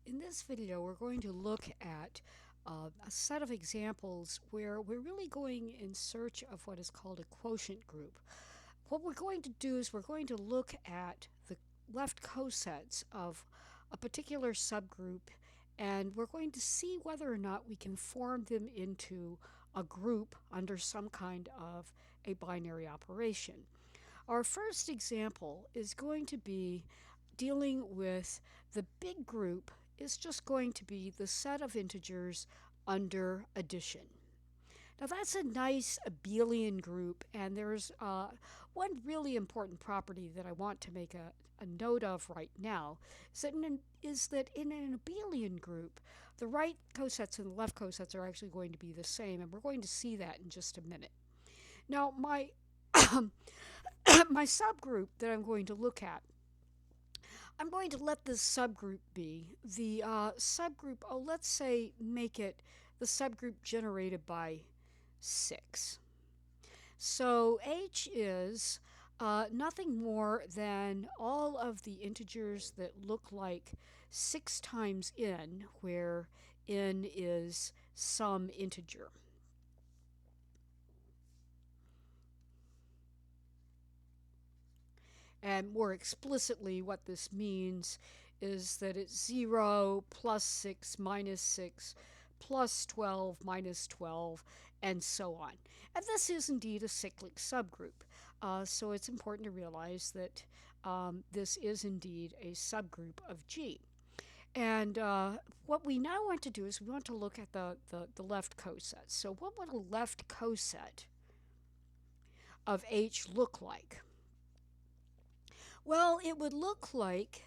In this video, we're going to look at a set of examples where we're really going in search of what is called a quotient group. What we're going to do is we're going to look at the left cosets of a particular subgroup, and we're going to see whether or not we can form them into a group under some kind of a binary operation. Our first example is going to be dealing with the big group is just going to be the set of integers under addition. Now that's a nice abelian group, and there's one really important property that I want to make a note of right now is that in an abelian group, the right cosets and the left cosets are actually going to be the same, and we're going to see that in just a minute. Now my my subgroup that I'm going to look at, I'm going to let this subgroup be the subgroup, let's say make it the subgroup generated by 6. So H is nothing more than all of the integers that look like 6 times n, where n is some integer. And more explicitly, what this means is that it's 0 plus 6 minus 6 plus 12 minus 12, and so on. And this is indeed a cyclic subgroup. So it's important to realize that this is indeed a subgroup of G. And what we now want to do is we want to look at the left coset. So what would a left coset of H look like? Well, it would look like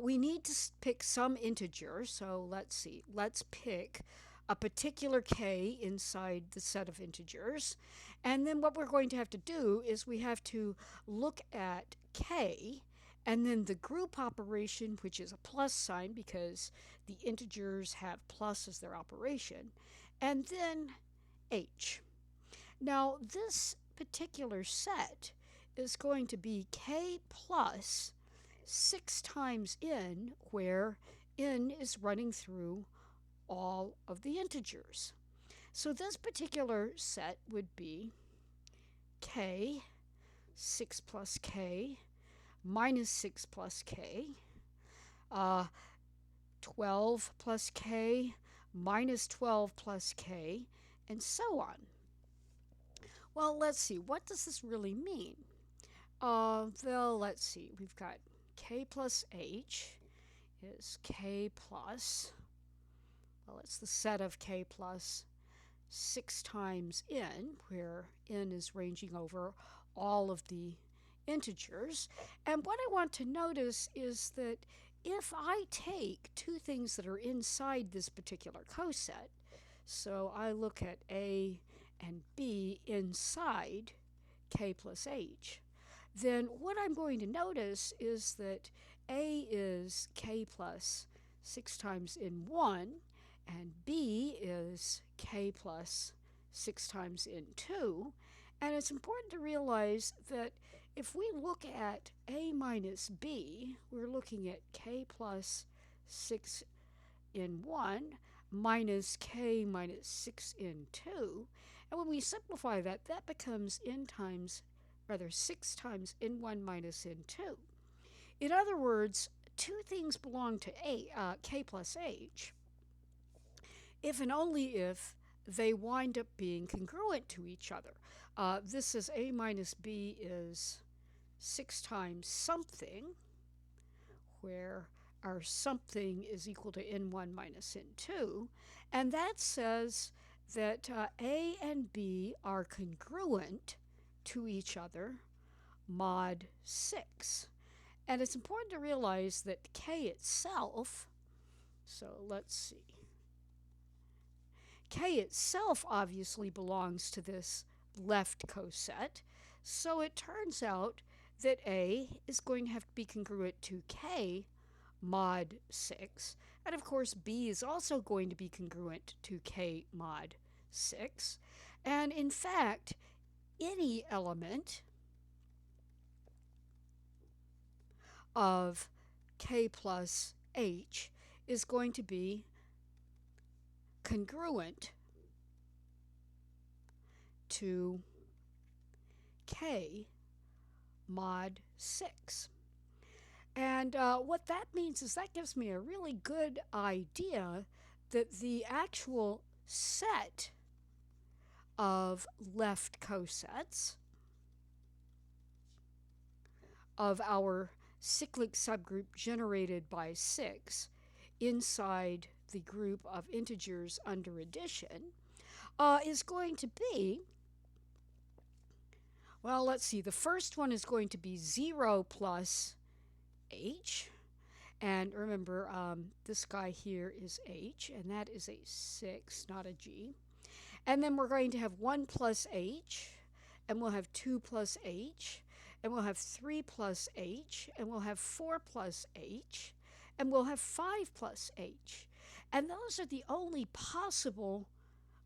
we need to pick some integer. So let's see. Let's pick a particular k inside the set of integers. And then what we're going to have to do is we have to look at k and then the group operation, which is a plus sign because the integers have plus as their operation, and then h. Now, this particular set is going to be k plus 6 times n, where n is running through all of the integers. So this particular set would be k, 6 plus k, minus 6 plus k, 12 plus k, minus 12 plus k, and so on. Well, let's see. What does this really mean? Well, let's see. We've got k plus h is k plus, well, it's the set of k plus 6 times n, where n is ranging over all of the integers. And what I want to notice is that if I take two things that are inside this particular coset, so I look at a and b inside k plus h, then what I'm going to notice is that a is k plus 6 times n1, and b is k plus 6 times n2. And it's important to realize that if we look at a minus b, we're looking at k plus 6 n1 minus k minus 6 n2. And when we simplify that, that becomes n times, rather 6 times n1 minus n2. In other words, two things belong to k plus h if and only if they wind up being congruent to each other. This is a minus b is 6 times something, where our something is equal to n1 minus n2, and that says that a and b are congruent to each other mod 6. And it's important to realize that k itself, so let's see, k itself obviously belongs to this left coset, so it turns out that a is going to have to be congruent to k mod 6, and of course b is also going to be congruent to k mod 6. And in fact, any element of k plus h is going to be congruent to k mod 6. And what that means is that gives me a really good idea that the actual set of left cosets of our cyclic subgroup generated by 6 inside the group of integers under addition is going to be, well, let's see, the first one is going to be 0 plus h. And remember, this guy here is h, and that is a 6, not a g. And then we're going to have 1 plus h, and we'll have 2 plus h, and we'll have 3 plus h, and we'll have 4 plus h, and we'll have 5 plus h. And those are the only possible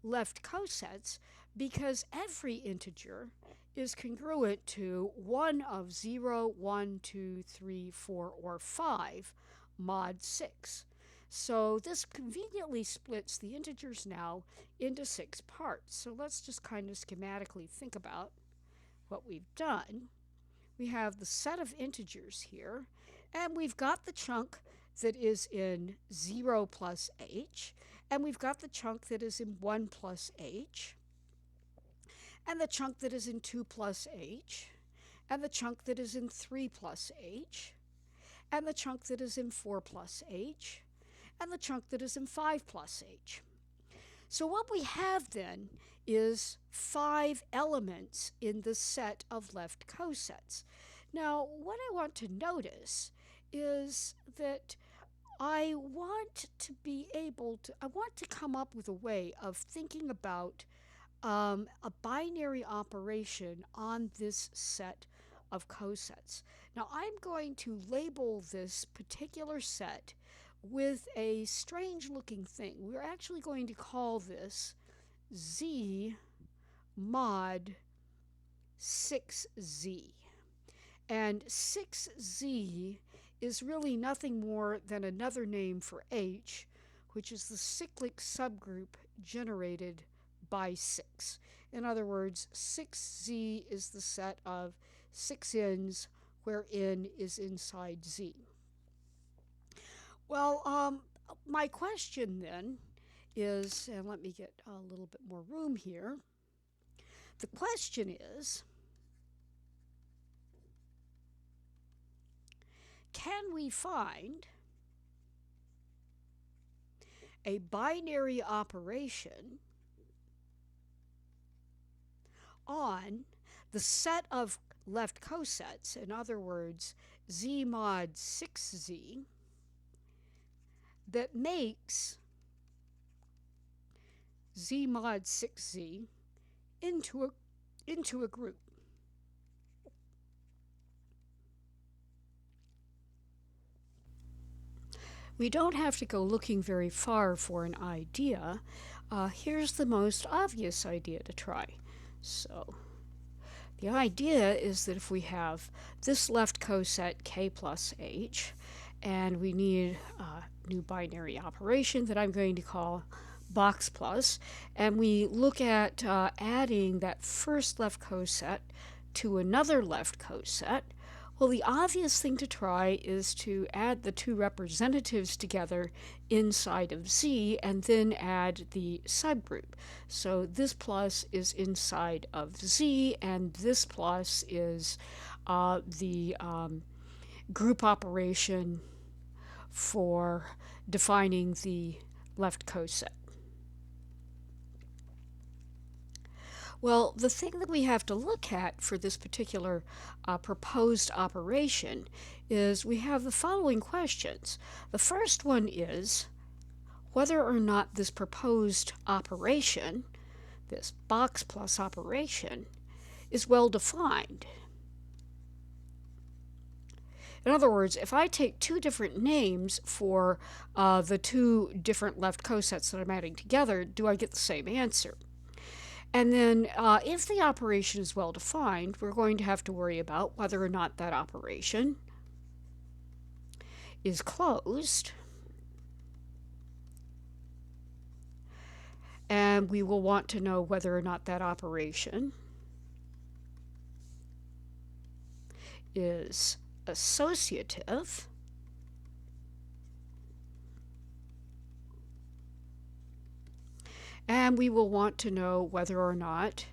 left cosets because every integer is congruent to one of 0, 1, 2, 3, 4, or 5 mod 6. So this conveniently splits the integers now into 6 parts. So let's just kind of schematically think about what we've done. We have the set of integers here, and we've got the chunk that is in 0 plus h, and we've got the chunk that is in 1 plus h, and the chunk that is in 2 plus h, and the chunk that is in 3 plus h, and the chunk that is in 4 plus h, and the chunk that is in 5 plus h. So what we have then is 5 elements in the set of left cosets. Now, what I want to notice is that I want to come up with a way of thinking about a binary operation on this set of cosets. Now, I'm going to label this particular set with a strange looking thing. We're actually going to call this Z mod 6Z. And 6Z is really nothing more than another name for H, which is the cyclic subgroup generated by 6. In other words, 6Z is the set of 6 n's where n is inside Z. Well, my question then is, and let me get a little bit more room here. The question is, can we find a binary operation on the set of left cosets, in other words, Z mod 6Z, that makes Z mod 6Z into a group? We don't have to go looking very far for an idea. Here's the most obvious idea to try. So the idea is that if we have this left coset k plus h, and we need a new binary operation that I'm going to call box plus, and we look at adding that first left coset to another left coset, well, the obvious thing to try is to add the two representatives together inside of Z and then add the subgroup. So this plus is inside of Z, and this plus is the group operation for defining the left coset. Well, the thing that we have to look at for this particular proposed operation is we have the following questions. The first one is whether or not this proposed operation, this box plus operation, is well defined. In other words, if I take two different names for the two different left cosets that I'm adding together, do I get the same answer? And then if the operation is well defined, we're going to have to worry about whether or not that operation is closed. And we will want to know whether or not that operation is associative. And we will want to know whether or not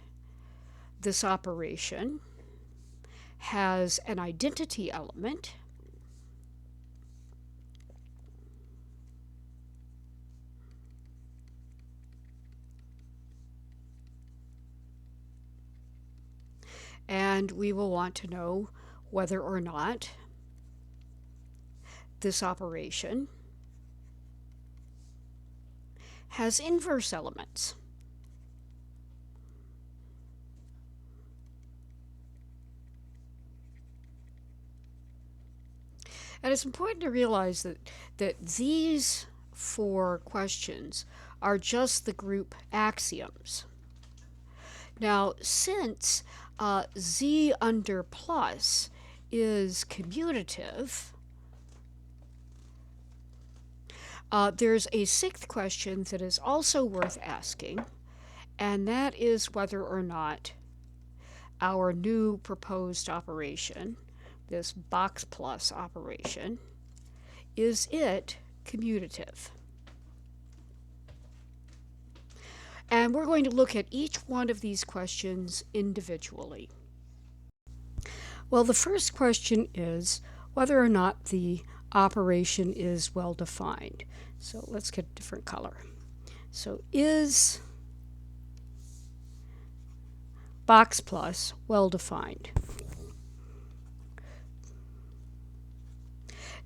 this operation has an identity element. And we will want to know whether or not this operation has inverse elements. And it's important to realize that these four questions are just the group axioms. Now, since z under plus is commutative, there's a sixth question that is also worth asking, and that is whether or not our new proposed operation, this box plus operation, is it commutative? And we're going to look at each one of these questions individually. Well, the first question is whether or not the operation is well defined. So let's get a different color. So is box plus well defined?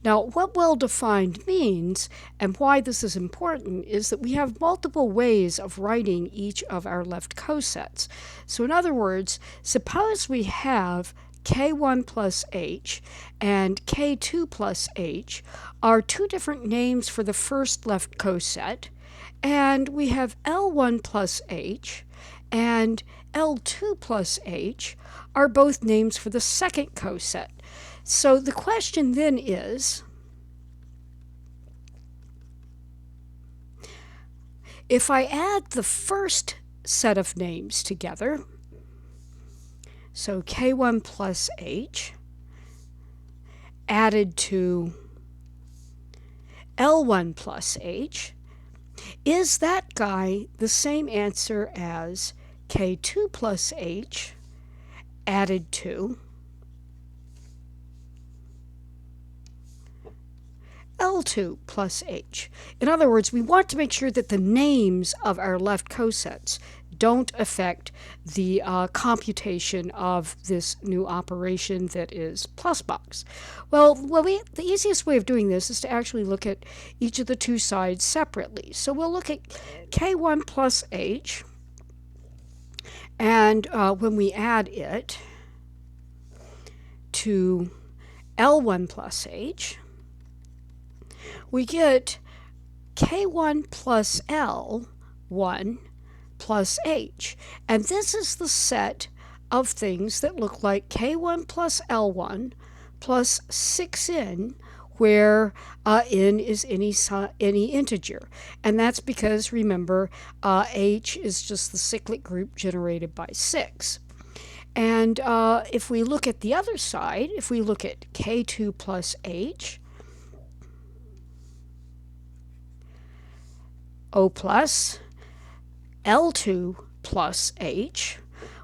Now, what well-defined means and why this is important is that we have multiple ways of writing each of our left cosets. So in other words, suppose we have K1 plus H and K2 plus H are two different names for the first left coset, and we have L1 plus H and L2 plus H are both names for the second coset. So the question then is, if I add the first set of names together, so K1 plus H added to L1 plus H, is that guy the same answer as K2 plus H added to L2 plus H? In other words, we want to make sure that the names of our left cosets don't affect the computation of this new operation that is plus box. Well, the easiest way of doing this is to actually look at each of the two sides separately. So we'll look at K1 plus H, and when we add it to L1 plus H, we get K1 plus L1 plus H. And this is the set of things that look like K1 plus L1 plus 6n, where n is any integer. And that's because, remember, H is just the cyclic group generated by 6. And if we look at the other side, if we look at K2 plus H, O plus L2 plus H,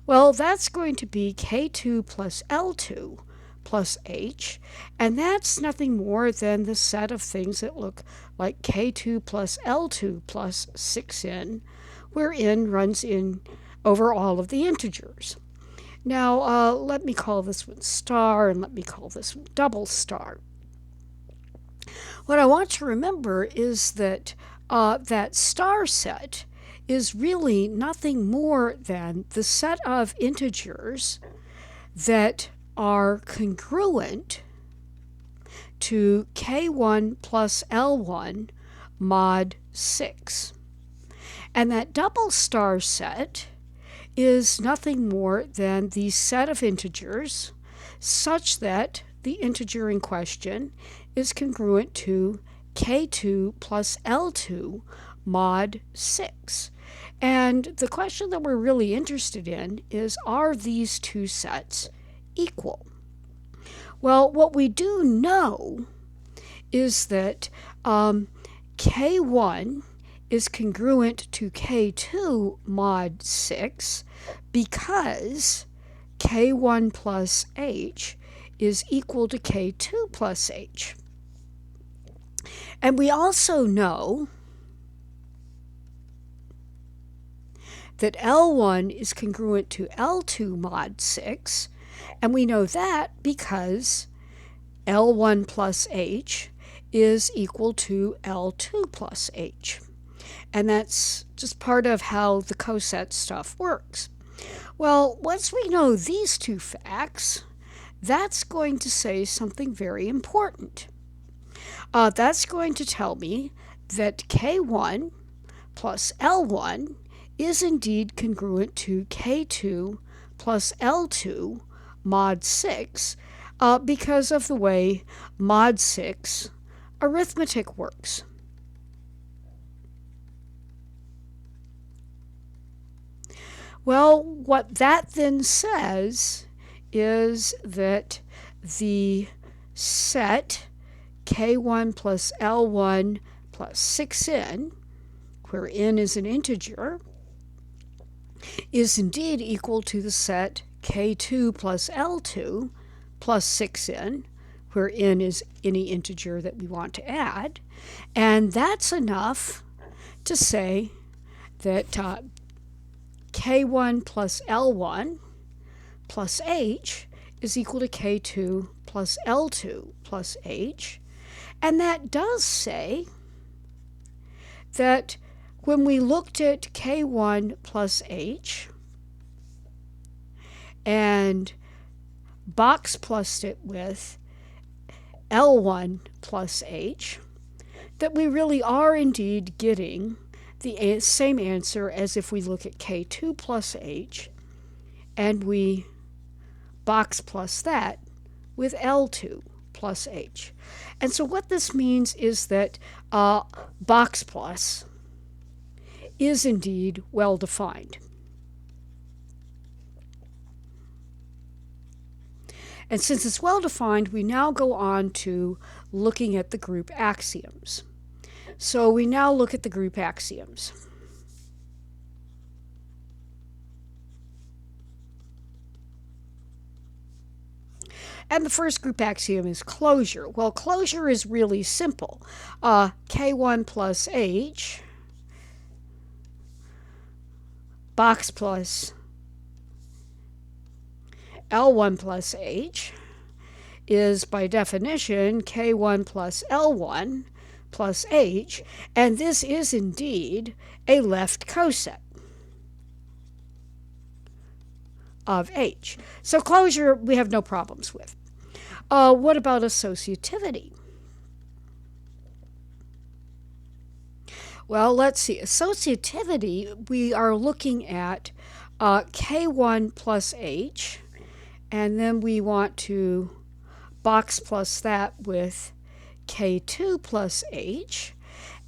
well, that's going to be K2 plus L2 plus H, and that's nothing more than the set of things that look like K2 plus L2 plus 6n, where n runs in over all of the integers. Now, let me call this one star, and let me call this one double star. What I want to remember is that that star set is really nothing more than the set of integers that are congruent to K1 plus L1 mod 6. And that double star set is nothing more than the set of integers such that the integer in question is congruent to K2 plus L2 mod 6. And the question that we're really interested in is, are these two sets equal? Well, what we do know is that K1 is congruent to K2 mod 6 because K1 plus H is equal to K2 plus H. And we also know that L1 is congruent to L2 mod 6, and we know that because L1 plus H is equal to L2 plus H. And that's just part of how the coset stuff works. Well, once we know these two facts, that's going to say something very important. That's going to tell me that K1 plus L1 is indeed congruent to K2 plus L2 mod 6 because of the way mod 6 arithmetic works. Well, what that then says is that the set K1 plus L1 plus 6n, where n is an integer, is indeed equal to the set K2 plus L2 plus 6n, where n is any integer that we want to add. And that's enough to say that K1 plus L1 plus H is equal to K2 plus L2 plus H. And that does say that when we looked at K1 plus H and box plussed it with L1 plus H, that we really are indeed getting the same answer as if we look at K2 plus H and we box plus that with L2 plus H. And so what this means is that box plus is indeed well defined. And since it's well defined, we now go on to looking at the group axioms. So we now look at the group axioms. And the first group axiom is closure. Well, closure is really simple. K1 plus H box plus L1 plus H is by definition K1 plus L1 plus H, and this is indeed a left coset of H. So closure we have no problems with. What about associativity? Well, let's see. Associativity, we are looking at K1 plus H, and then we want to box plus that with K2 plus H,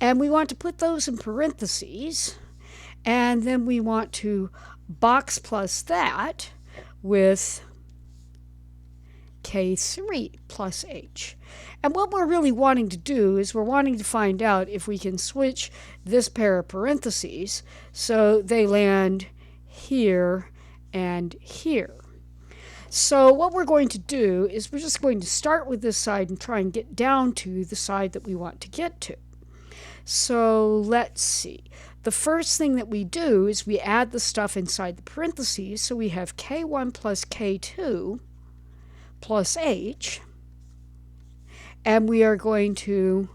and we want to put those in parentheses, and then we want to box plus that with K3 plus H. And what we're really wanting to do is we're wanting to find out if we can switch this pair of parentheses so they land here and here. So what we're going to do is we're just going to start with this side and try and get down to the side that we want to get to. So let's see. The first thing that we do is we add the stuff inside the parentheses. So we have K1 plus K2 plus H. And we are going to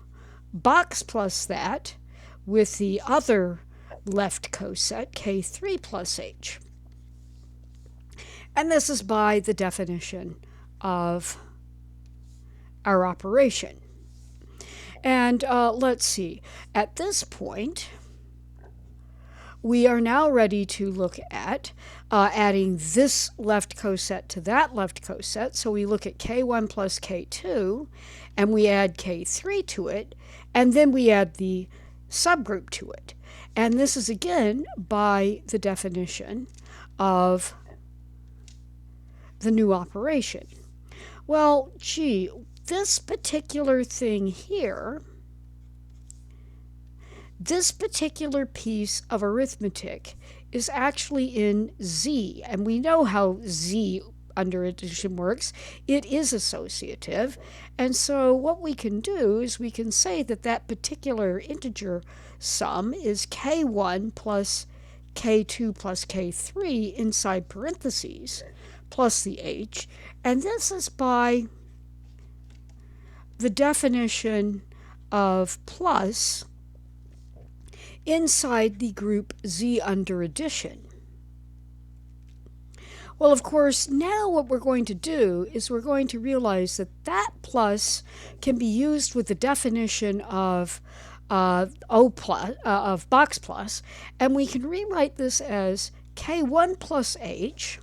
box plus that with the other left coset, K3 plus H. And this is by the definition of our operation. And let's see. At this point, we are now ready to look at adding this left coset to that left coset. So we look at K1 plus K2, and we add K3 to it, and then we add the subgroup to it. And this is again by the definition of the new operation. Well, gee, this particular thing here, this particular piece of arithmetic is actually in Z, and we know how Z under addition works. It is associative, and so what we can do is we can say that that particular integer sum is k1 plus k2 plus k3 inside parentheses plus the h, and this is by the definition of plus inside the group Z under addition. Well, of course, now what we're going to do is we're going to realize that that plus can be used with the definition of of box plus, and we can rewrite this as k1 plus h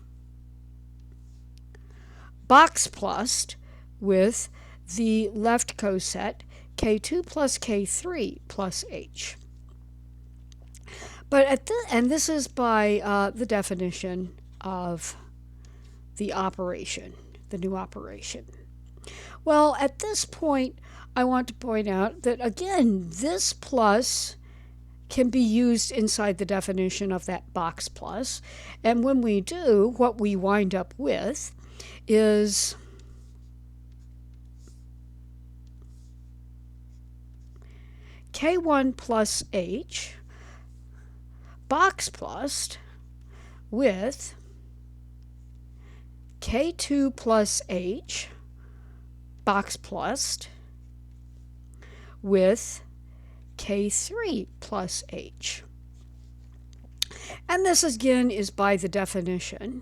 box plus with the left coset k2 plus k3 plus h. But and this is by the definition of the operation, the new operation. Well, at this point, I want to point out that, again, this plus can be used inside the definition of that box plus. And when we do, what we wind up with is k1 plus h box plus with k2 plus h box plus with k3 plus h. And this again is by the definition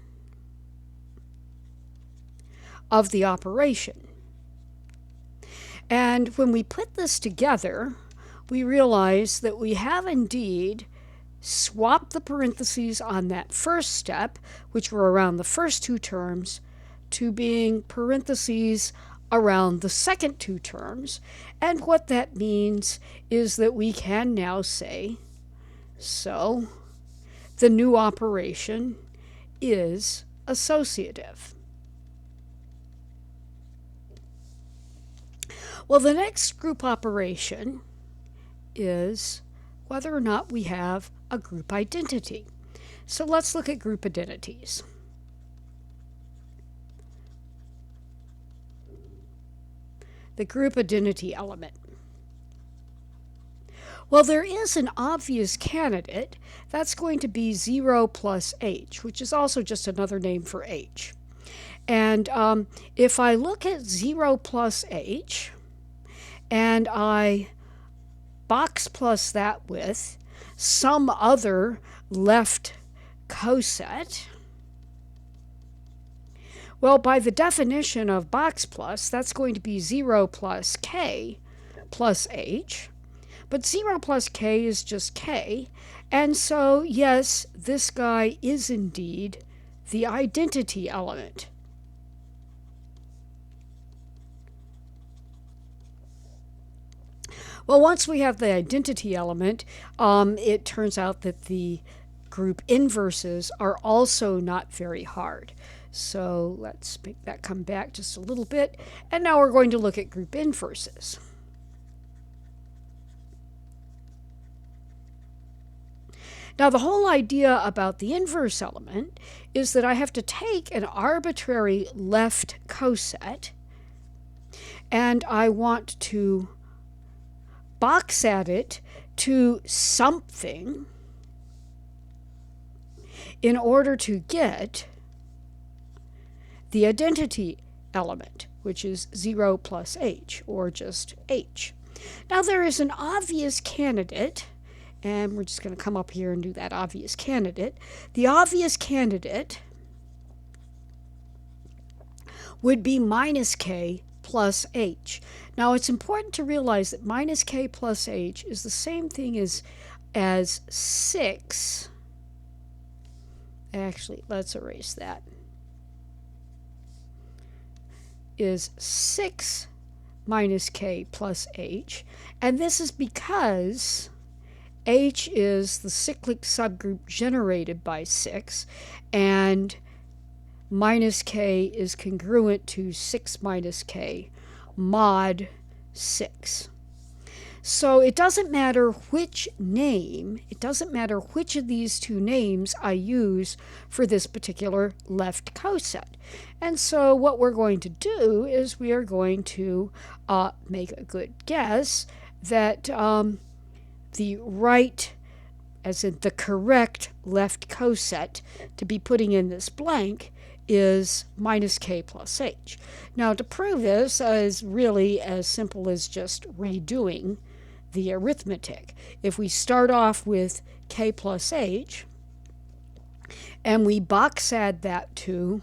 of the operation. And when we put this together, we realize that we have indeed swap the parentheses on that first step, which were around the first two terms, to being parentheses around the second two terms. And what that means is that we can now say, so the new operation is associative. Well, the next group operation is whether or not we have a group identity. So let's look at group identities. The group identity element. Well, there is an obvious candidate. That's going to be 0 plus h, which is also just another name for h. And if I look at 0 plus h, and I box plus that with some other left coset, well, by the definition of box plus, that's going to be 0 plus k plus h. But 0 plus k is just k. And so, yes, this guy is indeed the identity element. Well, once we have the identity element, it turns out that the group inverses are also not very hard. So let's make that come back just a little bit. And now we're going to look at group inverses. Now, the whole idea about the inverse element is that I have to take an arbitrary left coset, and I want to box at it to something in order to get the identity element, which is 0 plus h, or just h. Now, there is an obvious candidate, and we're just going to come up here and do that obvious candidate. The obvious candidate would be minus k plus h. Now, it's important to realize that minus k plus h is the same thing as 6. Actually, let's erase that. Is 6 minus k plus h. And this is because H is the cyclic subgroup generated by 6, and minus k is congruent to 6 minus k mod 6. So it doesn't matter which name, it doesn't matter which of these two names I use for this particular left coset. And so what we're going to do is we are going to make a good guess that the right, as in the correct left coset to be putting in this blank, is minus k plus h. Now to prove this is really as simple as just redoing the arithmetic. If we start off with k plus h and we box add that to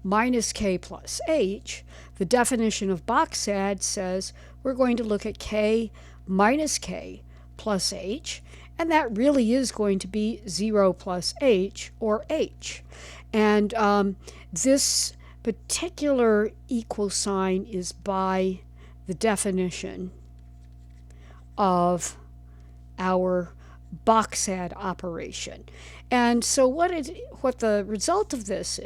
minus k plus h, the definition of box add says we're going to look at k minus k plus h, and that really is going to be 0 plus h, or h. And this particular equal sign is by the definition of our box add operation. And so what the result of this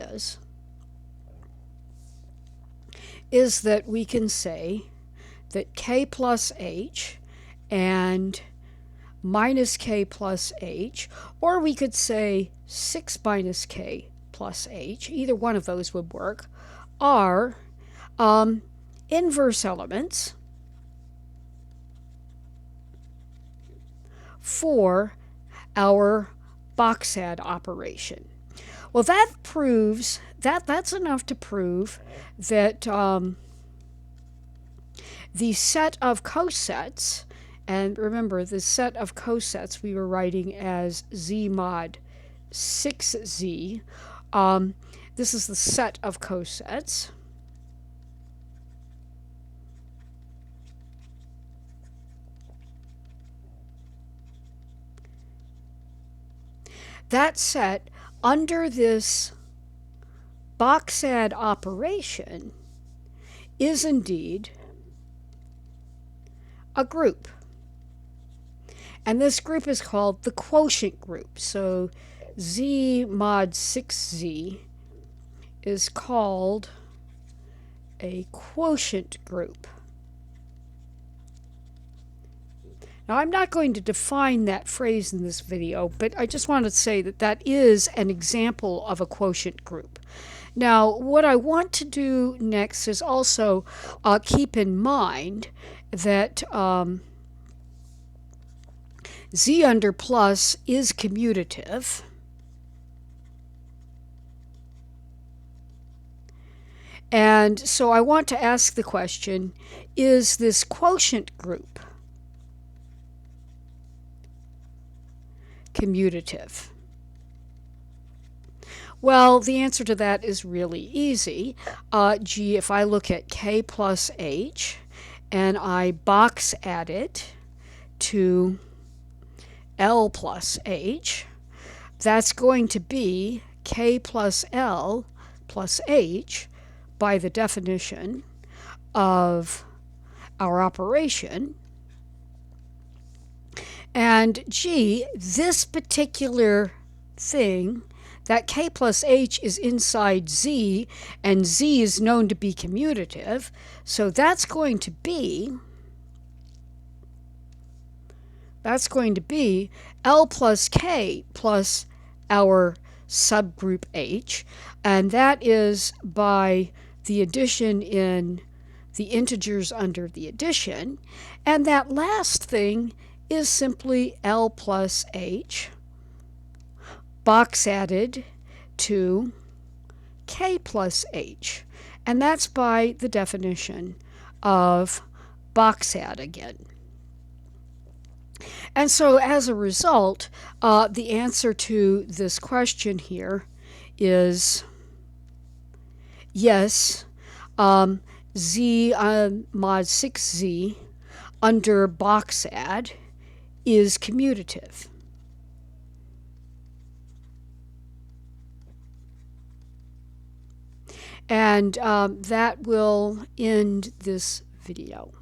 is that we can say that k plus h and minus k plus h, or we could say 6 minus k plus h, either one of those would work, are inverse elements for our box add operation. Well, that proves that's enough to prove that the set of cosets, and remember the set of cosets we were writing as z mod 6z, this is the set of cosets. That set under this box add operation is indeed a group. And this group is called the quotient group. So z mod 6z is called a quotient group. Now, I'm not going to define that phrase in this video, but I just want to say that that is an example of a quotient group. Now, what I want to do next is also keep in mind that z under plus is commutative. And so I want to ask the question, is this quotient group commutative? Well, the answer to that is really easy. If I look at k plus h and I box add it to L plus h, that's going to be k plus L plus h by the definition of our operation. And G, this particular thing, that k plus h is inside z, and z is known to be commutative, so that's going to be L plus k plus our subgroup h, and that is by the addition in the integers under the addition. And that last thing is simply L plus h box added to k plus h, and that's by the definition of box add again. And so as a result, the answer to this question here is yes, z mod 6z under box add is commutative. And that will end this video.